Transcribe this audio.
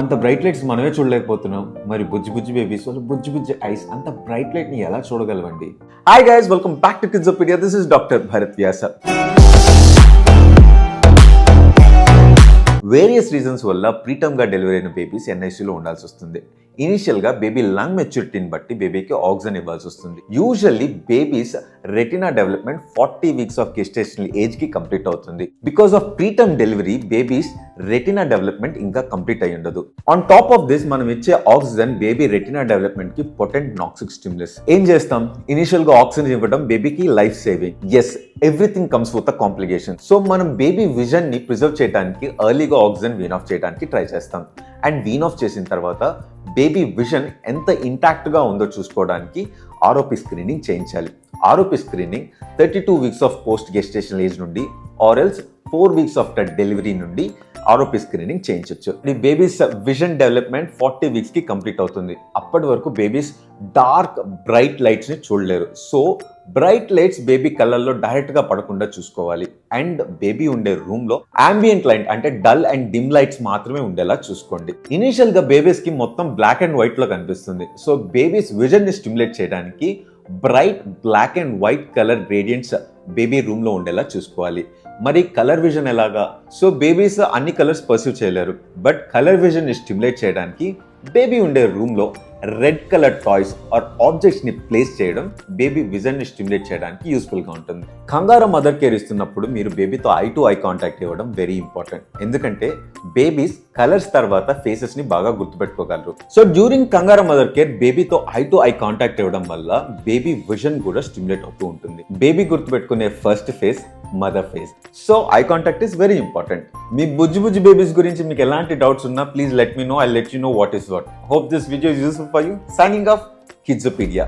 అంత bright lights మనమే చూడలేకపోతున్నాం. మరి బుజ్జి బుజ్జి బేబీస్ వాళ్ళు బుజ్జి బుజ్జి ఐస్ అంత బ్రైట్ లైట్ ని ఎలా చూడగలవండి? Hi guys, welcome back to Kidzopedia. This is doctor Bharat Vyas. Various reasons వల్ల ప్రీటర్మ్ గా డెలివరీ అయిన బేబీస్ ఎన్ఐసీలో ఉండాల్సి వస్తుంది. ఇనిషియల్ గా బేబీ లంగ్ మెచ్యూరిటీని బట్టి బేబీకి ఆక్సిజన్ ఇవ్వాల్సి వస్తుంది. Usually babies retina development 40 weeks of gestational age కి కంప్లీట్ అవుతుంది. Because of preterm delivery babies retina development ఇంకా కంప్లీట్ అయ్యి ఉండదు. ఆన్ టాప్ ఆఫ్ దిస్ మనం ఇచ్చే ఆక్సిజన్ బేబీ రెటినా డెవలప్మెంట్ కి పొటెంట్ నాక్సిక్ స్టిమ్యులస్. ఏం చేస్తాం? ఇనిషియల్ గా ఆక్సిజన్ ఇవ్వడం బేబీకి life saving. Yes, everything comes with a complication. So మనం బేబీ విజన్ ని ప్రిజర్వ్ చేయడానికి ఎర్లీగా ఆక్సిజన్ వీన్ ఆఫ్ చేయడానికి ట్రై చేస్తాం. అండ్ వీన్ ఆఫ్ చేసిన తర్వాత బేబీ విజన్ ఎంత ఇంటాక్ట్ గా ఉందో చూసుకోవడానికి ఆర్ఓపి స్క్రీనింగ్ చేయించాలి. ROP screening 32 weeks of post gestational age నుండి ఆర్ఎల్స్ 4 వీక్స్ ఆఫ్టర్ డెలివరీ నుండి ఆర్ఓపి స్క్రీనింగ్ చేయించవచ్చు. ఈ బేబీస్ విజన్ డెవలప్మెంట్ 40 వీక్స్ కి కంప్లీట్ అవుతుంది. అప్పటి వరకు బేబీస్ డార్క్ బ్రైట్ లైట్స్ ని చూడలేరు. సో బ్రైట్ లైట్స్ బేబీ కళ్ళల్లో డైరెక్ట్ గా పడకుండా చూసుకోవాలి. అండ్ బేబీ ఉండే రూమ్ లో అంబియంట్ లైట్ అంటే డల్ అండ్ డిమ్ లైట్స్ మాత్రమే ఉండేలా చూసుకోండి. ఇనిషియల్ గా బేబీస్ కి మొత్తం బ్లాక్ అండ్ వైట్ లో కనిపిస్తుంది. సో బేబీస్ విజన్ ని స్టిమ్యులేట్ చేయడానికి bright black and white colour gradients baby room లో ఉండేలా చూసుకోవాలి. మరి కలర్ విజన్ ఎలాగా? సో బేబీస్ అన్ని కలర్స్ పర్సీవ్ చేయలేరు. బట్ కలర్ విజన్ ని స్టిమ్యులేట్ చేయడానికి బేబీ ఉండే రూమ్ లో red colour toys or objects ని ప్లేస్ చేయడం బేబీ విజన్ ని స్టిమ్యులేట్ చేయడానికి యూస్ఫుల్ గా ఉంటుంది. కంగారు మదర్ కేర్ ఇస్తున్నప్పుడు మీరు బేబీతో ఐ టు ఐ కాంటాక్ట్ ఇవ్వడం వెరీ ఇంపార్టెంట్. ఎందుకంటే బేబీస్ కలర్స్ తర్వాత ఫేసెస్ ని బాగా గుర్తుపెట్టుకోగలరు. So during kangaroo mother care బేబీతో ఐ టు ఐ కాంటాక్ట్ ఇవ్వడం వల్ల బేబీ విజన్ కూడా స్టిమ్యులేట్ అవుతూ ఉంటుంది. బేబీ గుర్తుపెట్టుకునే first face mother face. So eye contact is very important. మీ బుజ్జి బుజ్జి బేబీస్ గురించి మీకు ఎలాంటి డౌట్స్ ఉన్నా please let me know. I let you know what is what. Hope this video is useful for you. Signing off, Kidzopedia.